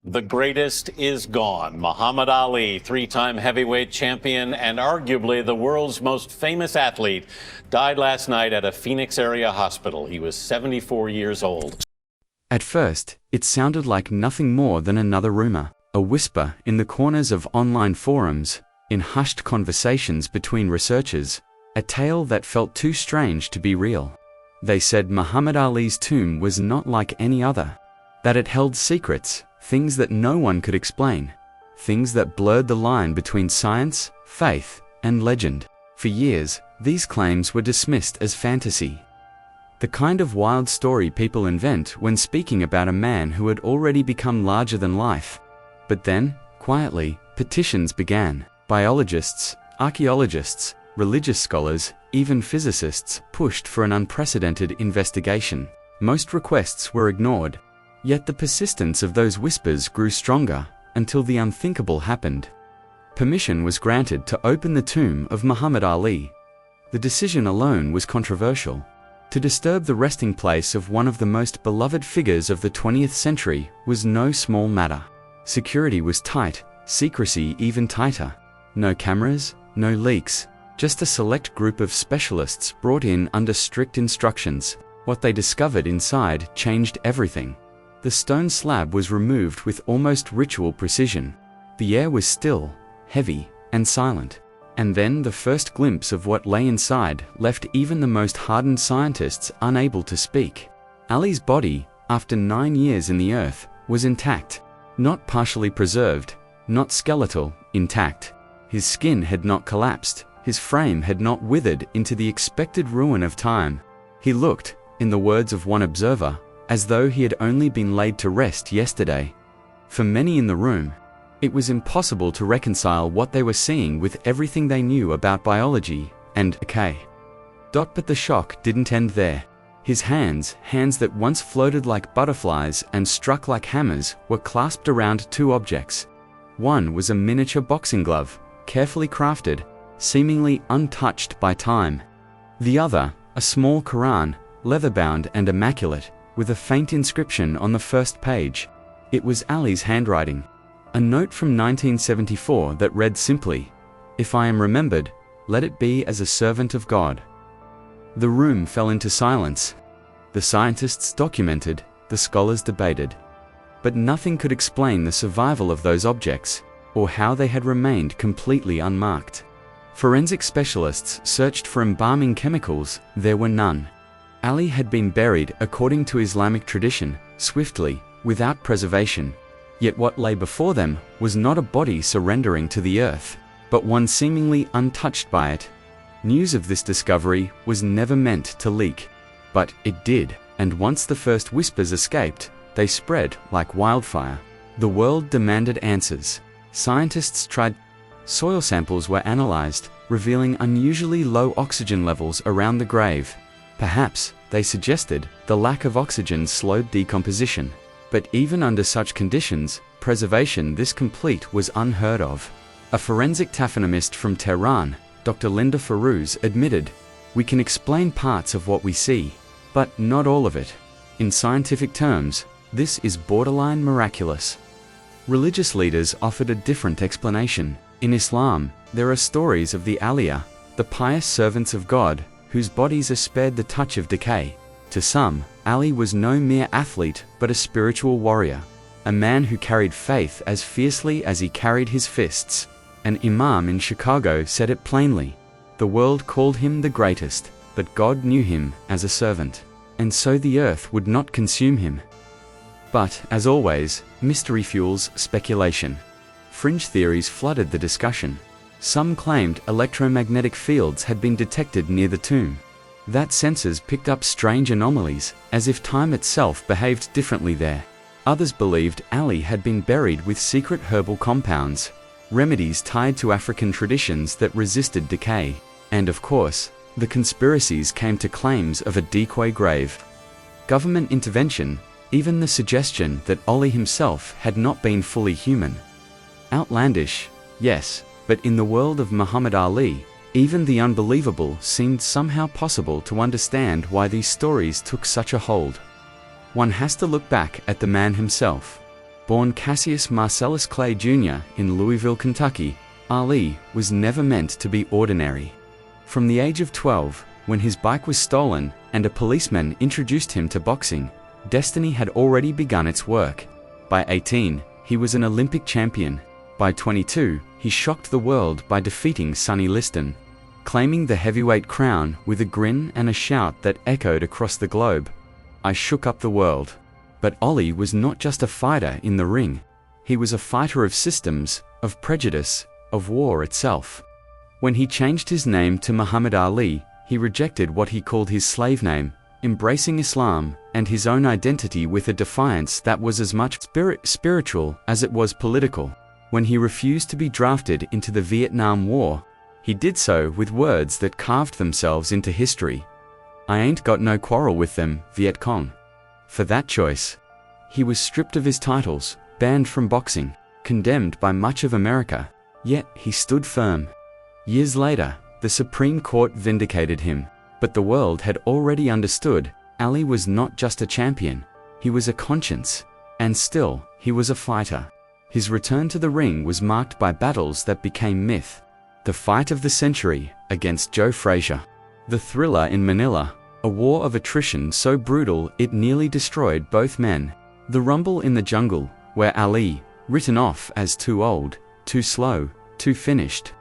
The greatest is gone. Muhammad Ali, three-time heavyweight champion and arguably the world's most famous athlete, died last night at a Phoenix area hospital. He was 74 years old. At first, it sounded like nothing more than another rumor, a whisper in the corners of online forums, in hushed conversations between researchers, a tale that felt too strange to be real. They said Muhammad Ali's tomb was not like any other, that it held secrets, things that no one could explain, things that blurred the line between science, faith, and legend. For years, these claims were dismissed as fantasy. The kind of wild story people invent when speaking about a man who had already become larger than life. But then, quietly, petitions began. Biologists, archaeologists, religious scholars, even physicists pushed for an unprecedented investigation. Most requests were ignored. Yet the persistence of those whispers grew stronger, until the unthinkable happened. Permission was granted to open the tomb of Muhammad Ali. The decision alone was controversial. To disturb the resting place of one of the most beloved figures of the 20th century was no small matter. Security was tight, secrecy even tighter. No cameras, no leaks, just a select group of specialists brought in under strict instructions. What they discovered inside changed everything. The stone slab was removed with almost ritual precision. The air was still, heavy, and silent. And then the first glimpse of what lay inside left even the most hardened scientists unable to speak. Ali's body, after 9 years in the earth, was intact. Not partially preserved, not skeletal, intact. His skin had not collapsed, his frame had not withered into the expected ruin of time. He looked, in the words of one observer, as though he had only been laid to rest yesterday. For many in the room, it was impossible to reconcile what they were seeing with everything they knew about biology and decay. But the shock didn't end there. His hands that once floated like butterflies and struck like hammers, were clasped around two objects. One was a miniature boxing glove, carefully crafted, seemingly untouched by time. The other, a small Quran, leather-bound and immaculate, with a faint inscription on the first page. It was Ali's handwriting. A note from 1974 that read simply, "If I am remembered, let it be as a servant of God." The room fell into silence. The scientists documented, the scholars debated. But nothing could explain the survival of those objects, or how they had remained completely unmarked. Forensic specialists searched for embalming chemicals, there were none. Ali had been buried according to Islamic tradition, swiftly, without preservation. Yet what lay before them was not a body surrendering to the earth, but one seemingly untouched by it. News of this discovery was never meant to leak. But it did, and once the first whispers escaped, they spread like wildfire. The world demanded answers. Scientists tried. Soil samples were analyzed, revealing unusually low oxygen levels around the grave. Perhaps, they suggested, the lack of oxygen slowed decomposition. But even under such conditions, preservation this complete was unheard of. A forensic taphonomist from Tehran, Dr. Linda Farouz, admitted, "We can explain parts of what we see, but not all of it. In scientific terms, this is borderline miraculous." Religious leaders offered a different explanation. In Islam, there are stories of the Awliya, the pious servants of God, whose bodies are spared the touch of decay. To some, Ali was no mere athlete but a spiritual warrior, a man who carried faith as fiercely as he carried his fists. An imam in Chicago said it plainly, "The world called him the greatest, but God knew him as a servant, and so the earth would not consume him." But, as always, mystery fuels speculation. Fringe theories flooded the discussion. Some claimed electromagnetic fields had been detected near the tomb. That sensors picked up strange anomalies, as if time itself behaved differently there. Others believed Ali had been buried with secret herbal compounds, remedies tied to African traditions that resisted decay. And of course, the conspiracies came to claims of a decoy grave. Government intervention, even the suggestion that Ali himself had not been fully human. Outlandish, yes, but in the world of Muhammad Ali, even the unbelievable seemed somehow possible to understand why these stories took such a hold. One has to look back at the man himself. Born Cassius Marcellus Clay Jr. in Louisville, Kentucky, Ali was never meant to be ordinary. From the age of 12, when his bike was stolen and a policeman introduced him to boxing, destiny had already begun its work. By 18, he was an Olympic champion. By 22, he shocked the world by defeating Sonny Liston, claiming the heavyweight crown with a grin and a shout that echoed across the globe. "I shook up the world." But Ali was not just a fighter in the ring. He was a fighter of systems, of prejudice, of war itself. When he changed his name to Muhammad Ali, he rejected what he called his slave name, embracing Islam and his own identity with a defiance that was as much spiritual as it was political. When he refused to be drafted into the Vietnam War, he did so with words that carved themselves into history. "I ain't got no quarrel with them, Viet Cong." For that choice, he was stripped of his titles, banned from boxing, condemned by much of America, yet he stood firm. Years later, the Supreme Court vindicated him, but the world had already understood Ali was not just a champion, he was a conscience, and still, he was a fighter. His return to the ring was marked by battles that became myth. The fight of the century against Joe Frazier. The Thriller in Manila, a war of attrition so brutal it nearly destroyed both men. The Rumble in the Jungle, where Ali, written off as too old, too slow, too finished,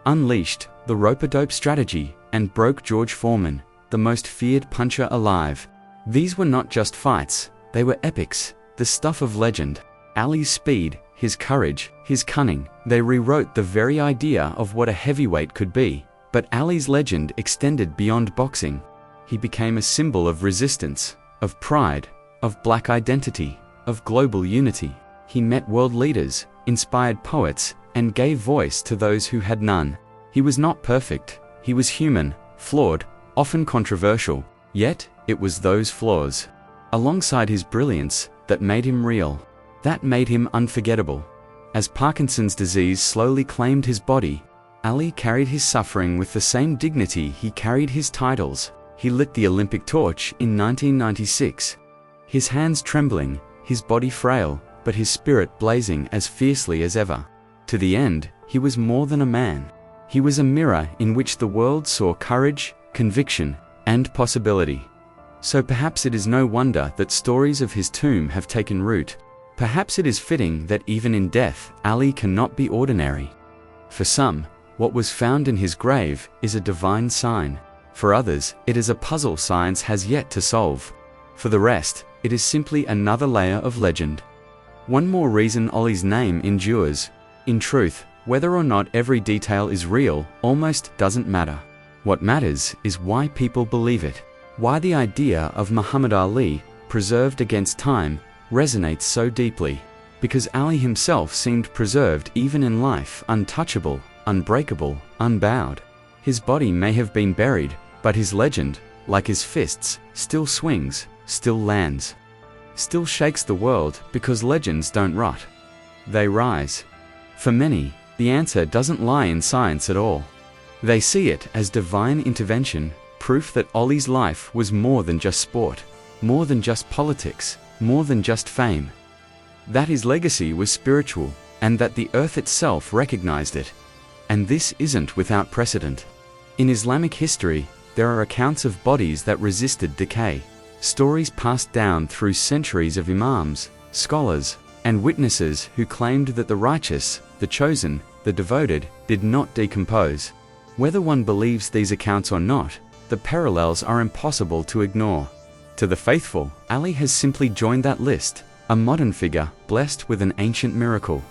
unleashed the rope-a-dope strategy and broke George Foreman, the most feared puncher alive. These were not just fights, they were epics, the stuff of legend. Ali's speed, his courage, his cunning, they rewrote the very idea of what a heavyweight could be. But Ali's legend extended beyond boxing. He became a symbol of resistance, of pride, of black identity, of global unity. He met world leaders, inspired poets, and gave voice to those who had none. He was not perfect, he was human, flawed, often controversial. Yet, it was those flaws, alongside his brilliance, that made him real. That made him unforgettable. As Parkinson's disease slowly claimed his body, Ali carried his suffering with the same dignity he carried his titles. He lit the Olympic torch in 1996. His hands trembling, his body frail, but his spirit blazing as fiercely as ever. To the end, he was more than a man. He was a mirror in which the world saw courage, conviction, and possibility. So perhaps it is no wonder that stories of his tomb have taken root. Perhaps it is fitting that even in death, Ali cannot be ordinary. For some, what was found in his grave is a divine sign. For others, it is a puzzle science has yet to solve. For the rest, it is simply another layer of legend. One more reason Ali's name endures. In truth, whether or not every detail is real almost doesn't matter. What matters is why people believe it. Why the idea of Muhammad Ali, preserved against time, resonates so deeply. Because Ali himself seemed preserved even in life, untouchable, unbreakable, unbowed. His body may have been buried, but his legend, like his fists, still swings, still lands, still shakes the world, because legends don't rot. They rise. For many, the answer doesn't lie in science at all. They see it as divine intervention, proof that Ali's life was more than just sport, more than just politics, more than just fame. That his legacy was spiritual, and that the earth itself recognized it. And this isn't without precedent. In Islamic history, there are accounts of bodies that resisted decay, stories passed down through centuries of imams, scholars, and witnesses who claimed that the righteous, the chosen, the devoted, did not decompose. Whether one believes these accounts or not, the parallels are impossible to ignore. To the faithful, Ali has simply joined that list, a modern figure blessed with an ancient miracle.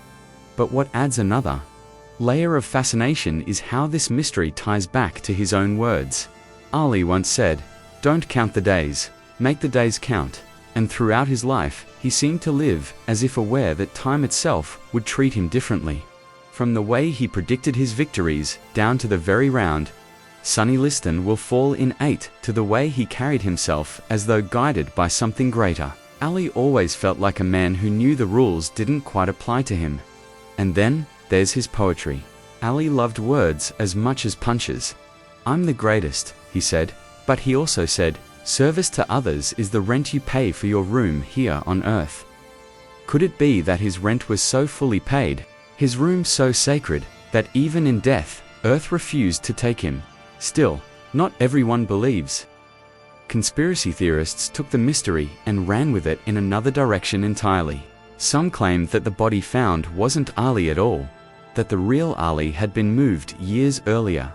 But what adds another layer of fascination is how this mystery ties back to his own words. Ali once said, "Don't count the days, make the days count." And throughout his life, he seemed to live as if aware that time itself would treat him differently. From the way he predicted his victories, down to the very round Sonny Liston will fall in 8, to the way he carried himself as though guided by something greater. Ali always felt like a man who knew the rules didn't quite apply to him. And then, there's his poetry. Ali loved words as much as punches. "I'm the greatest," he said, but he also said, "Service to others is the rent you pay for your room here on earth." Could it be that his rent was so fully paid, his room so sacred, that even in death, Earth refused to take him? Still, not everyone believes. Conspiracy theorists took the mystery and ran with it in another direction entirely. Some claimed that the body found wasn't Ali at all, that the real Ali had been moved years earlier,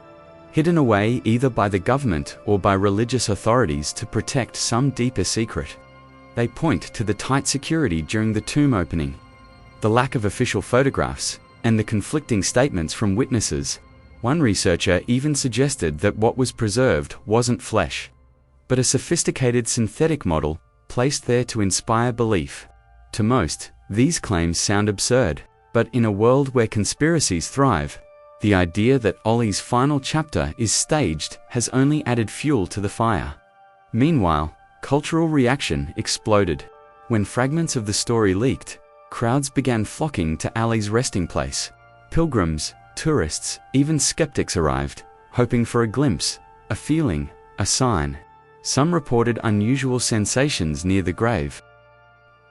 hidden away either by the government or by religious authorities to protect some deeper secret. They point to the tight security during the tomb opening, the lack of official photographs, and the conflicting statements from witnesses. One researcher even suggested that what was preserved wasn't flesh, but a sophisticated synthetic model placed there to inspire belief. To most, these claims sound absurd, but in a world where conspiracies thrive, the idea that Ollie's final chapter is staged has only added fuel to the fire. Meanwhile, cultural reaction exploded. When fragments of the story leaked, crowds began flocking to Ali's resting place. Pilgrims, tourists, even skeptics arrived, hoping for a glimpse, a feeling, a sign. Some reported unusual sensations near the grave.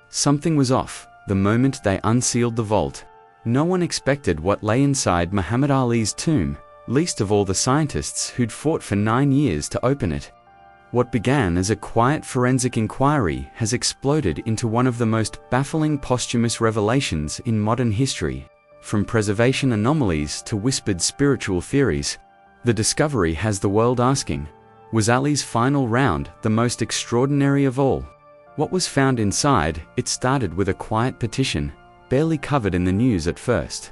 Something was off the moment they unsealed the vault. No one expected what lay inside Muhammad Ali's tomb, least of all the scientists who'd fought for 9 years to open it. What began as a quiet forensic inquiry has exploded into one of the most baffling posthumous revelations in modern history. From preservation anomalies to whispered spiritual theories, the discovery has the world asking, was Ali's final round the most extraordinary of all? What was found inside? It started with a quiet petition, barely covered in the news at first.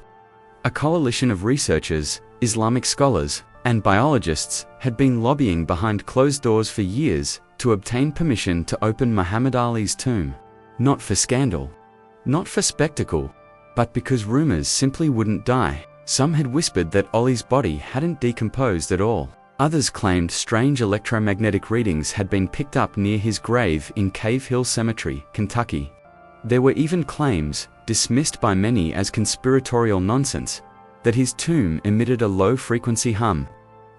A coalition of researchers, Islamic scholars, and biologists had been lobbying behind closed doors for years to obtain permission to open Muhammad Ali's tomb. Not for scandal, not for spectacle, but because rumors simply wouldn't die. Some had whispered that Ollie's body hadn't decomposed at all. Others claimed strange electromagnetic readings had been picked up near his grave in Cave Hill Cemetery, Kentucky. There were even claims, dismissed by many as conspiratorial nonsense, that his tomb emitted a low-frequency hum,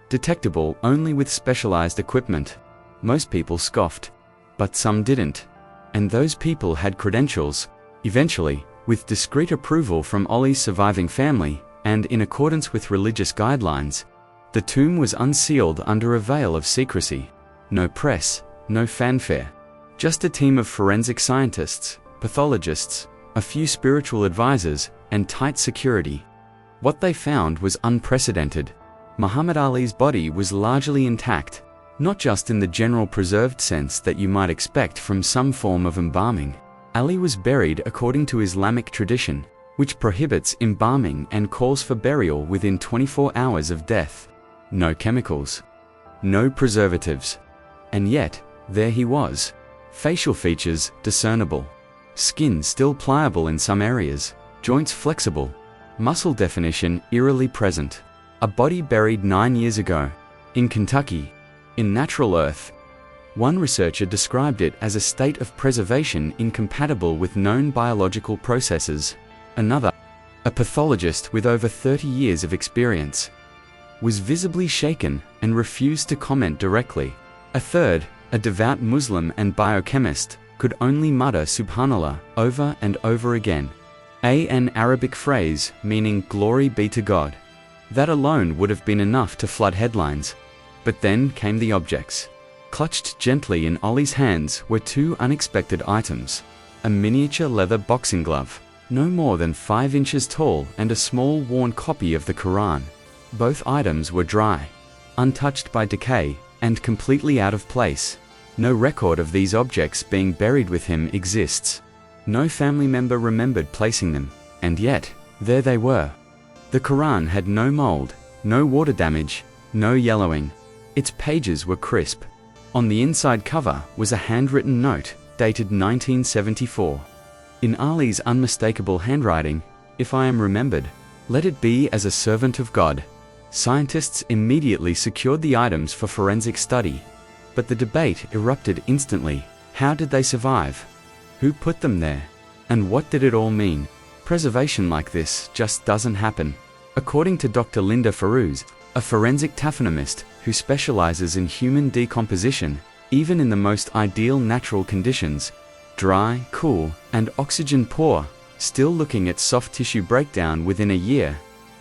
detectable only with specialized equipment. Most people scoffed, but some didn't. And those people had credentials. Eventually, with discreet approval from Ollie's surviving family, and in accordance with religious guidelines, the tomb was unsealed under a veil of secrecy. No press, no fanfare. Just a team of forensic scientists, pathologists, a few spiritual advisors, and tight security. What they found was unprecedented. Muhammad Ali's body was largely intact, not just in the general preserved sense that you might expect from some form of embalming. Ali was buried according to Islamic tradition, which prohibits embalming and calls for burial within 24 hours of death. No chemicals, no preservatives. And yet, there he was. Facial features discernible, skin still pliable in some areas, joints flexible, muscle definition eerily present. A body buried 9 years ago, in Kentucky, in natural earth. One researcher described it as a state of preservation incompatible with known biological processes. Another, a pathologist with over 30 years of experience, was visibly shaken and refused to comment directly. A third, a devout Muslim and biochemist, could only mutter Subhanallah over and over again, an Arabic phrase meaning glory be to God. That alone would have been enough to flood headlines. But then came the objects. Clutched gently in Ollie's hands were 2 unexpected items. A miniature leather boxing glove, no more than 5 inches tall, and a small worn copy of the Quran. Both items were dry, untouched by decay, and completely out of place. No record of these objects being buried with him exists. No family member remembered placing them, and yet, there they were. The Quran had no mold, no water damage, no yellowing. Its pages were crisp. On the inside cover was a handwritten note, dated 1974. In Ali's unmistakable handwriting, if I am remembered, let it be as a servant of God. Scientists immediately secured the items for forensic study. But the debate erupted instantly. How did they survive? Who put them there? And what did it all mean? Preservation like this just doesn't happen. According to Dr. Linda Farouz, a forensic taphonomist who specializes in human decomposition, even in the most ideal natural conditions, dry, cool, and oxygen poor, still looking at soft tissue breakdown within a year.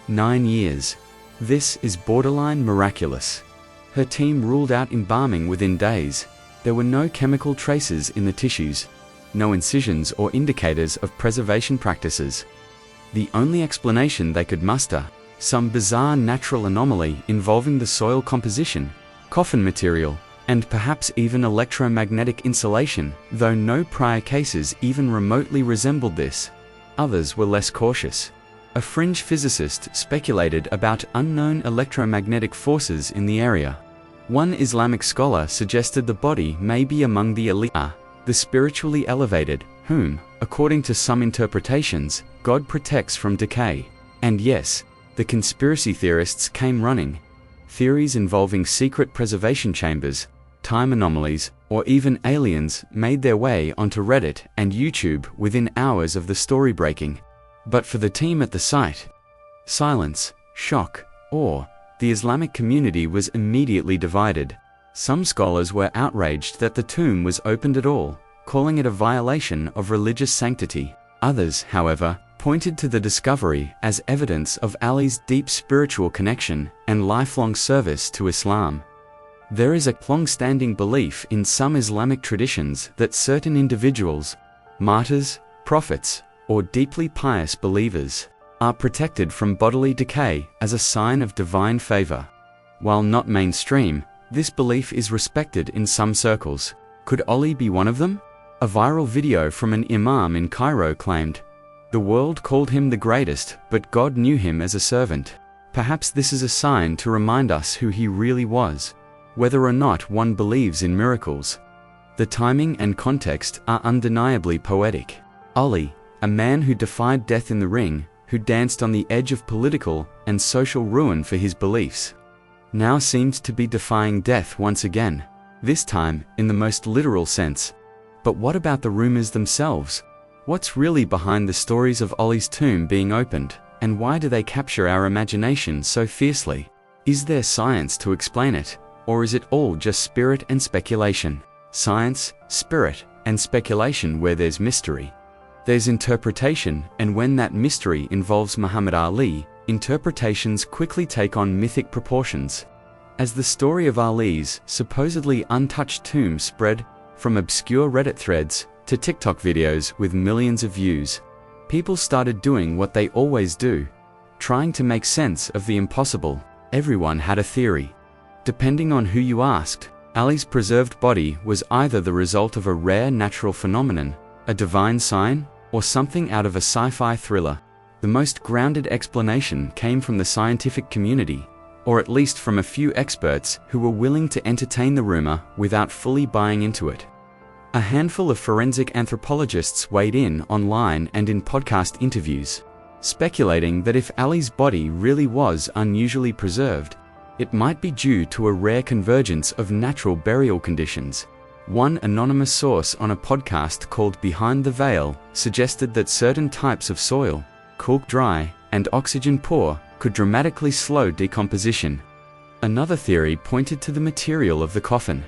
9 years. This is borderline miraculous. Her team ruled out embalming within days. There were no chemical traces in the tissues, no incisions or indicators of preservation practices. The only explanation they could muster, some bizarre natural anomaly involving the soil composition, coffin material, and perhaps even electromagnetic insulation, though no prior cases even remotely resembled this. Others were less cautious. A fringe physicist speculated about unknown electromagnetic forces in the area. One Islamic scholar suggested the body may be among the elite, the spiritually elevated, whom, according to some interpretations, God protects from decay. And yes, the conspiracy theorists came running. Theories involving secret preservation chambers, time anomalies, or even aliens made their way onto Reddit and YouTube within hours of the story breaking. But for the team at the site, silence, shock, awe. The Islamic community was immediately divided. Some scholars were outraged that the tomb was opened at all, calling it a violation of religious sanctity. Others, however, pointed to the discovery as evidence of Ali's deep spiritual connection and lifelong service to Islam. There is a long-standing belief in some Islamic traditions that certain individuals, martyrs, prophets, or deeply pious believers, are protected from bodily decay as a sign of divine favor. While not mainstream, this belief is respected in some circles. Could Ali be one of them? A viral video from an imam in Cairo claimed, "The world called him the greatest, but God knew him as a servant." Perhaps this is a sign to remind us who he really was, whether or not one believes in miracles. The timing and context are undeniably poetic. Ali, a man who defied death in the ring, who danced on the edge of political and social ruin for his beliefs, now seemed to be defying death once again, this time in the most literal sense. But what about the rumors themselves? What's really behind the stories of Ali's tomb being opened, and why do they capture our imagination so fiercely? Is there science to explain it, or is it all just spirit and speculation? Science, spirit, and speculation where there's mystery. There's interpretation, and when that mystery involves Muhammad Ali, interpretations quickly take on mythic proportions. As the story of Ali's supposedly untouched tomb spread, from obscure Reddit threads to TikTok videos with millions of views, people started doing what they always do, trying to make sense of the impossible. Everyone had a theory. Depending on who you asked, Ali's preserved body was either the result of a rare natural phenomenon, a divine sign, or something out of a sci-fi thriller. The most grounded explanation came from the scientific community, or at least from a few experts who were willing to entertain the rumor without fully buying into it. A handful of forensic anthropologists weighed in online and in podcast interviews, speculating that if Ali's body really was unusually preserved, it might be due to a rare convergence of natural burial conditions. One anonymous source on a podcast called Behind the Veil suggested that certain types of soil, cool, dry, and oxygen poor, could dramatically slow decomposition. Another theory pointed to the material of the coffin,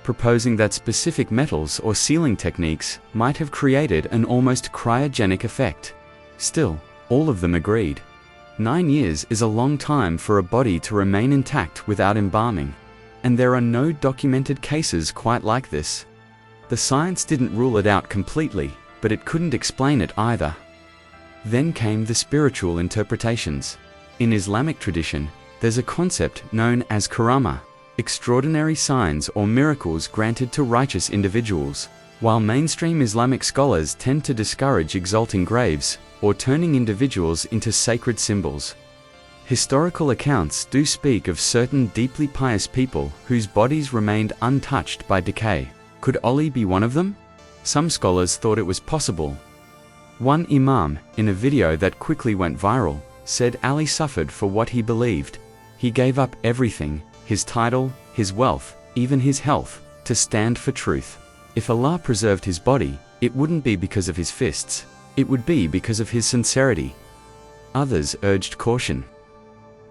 proposing that specific metals or sealing techniques might have created an almost cryogenic effect. Still, all of them agreed. 9 years is a long time for a body to remain intact without embalming. And there are no documented cases quite like this. The science didn't rule it out completely, but it couldn't explain it either. Then came the spiritual interpretations. In Islamic tradition, there's a concept known as karama, extraordinary signs or miracles granted to righteous individuals. While mainstream Islamic scholars tend to discourage exalting graves or turning individuals into sacred symbols, historical accounts do speak of certain deeply pious people whose bodies remained untouched by decay. Could Ali be one of them? Some scholars thought it was possible. One imam, in a video that quickly went viral, said Ali suffered for what he believed. He gave up everything, his title, his wealth, even his health, to stand for truth. If Allah preserved his body, it wouldn't be because of his fists. It would be because of his sincerity. Others urged caution,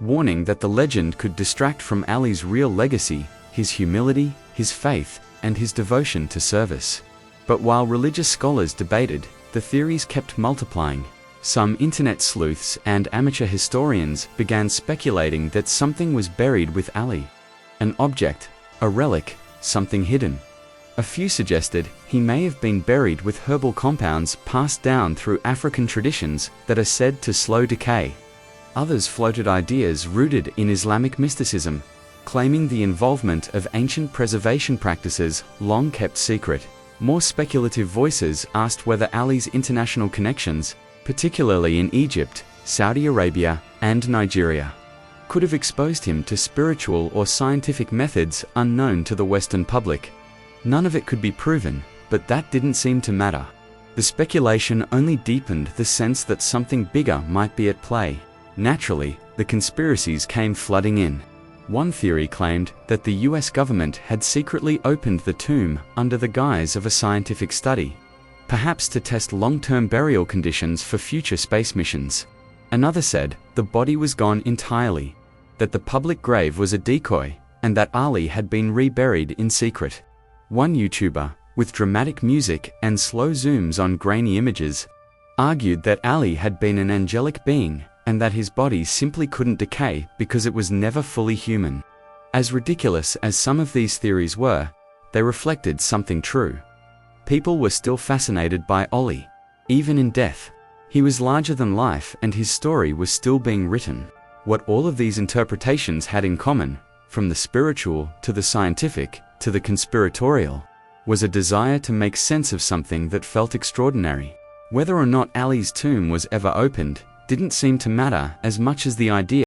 warning that the legend could distract from Ali's real legacy, his humility, his faith, and his devotion to service. But while religious scholars debated, the theories kept multiplying. Some internet sleuths and amateur historians began speculating that something was buried with Ali. An object, a relic, something hidden. A few suggested he may have been buried with herbal compounds passed down through African traditions that are said to slow decay. Others floated ideas rooted in Islamic mysticism, claiming the involvement of ancient preservation practices long kept secret. More speculative voices asked whether Ali's international connections, particularly in Egypt, Saudi Arabia, and Nigeria, could have exposed him to spiritual or scientific methods unknown to the Western public. None of it could be proven, but that didn't seem to matter. The speculation only deepened the sense that something bigger might be at play. Naturally, the conspiracies came flooding in. One theory claimed that the US government had secretly opened the tomb under the guise of a scientific study, perhaps to test long-term burial conditions for future space missions. Another said the body was gone entirely, that the public grave was a decoy, and that Ali had been reburied in secret. One YouTuber, with dramatic music and slow zooms on grainy images, argued that Ali had been an angelic being and that his body simply couldn't decay because it was never fully human. As ridiculous as some of these theories were, they reflected something true. People were still fascinated by Ali, even in death. He was larger than life and his story was still being written. What all of these interpretations had in common, from the spiritual to the scientific to the conspiratorial, was a desire to make sense of something that felt extraordinary. Whether or not Ali's tomb was ever opened didn't seem to matter as much as the idea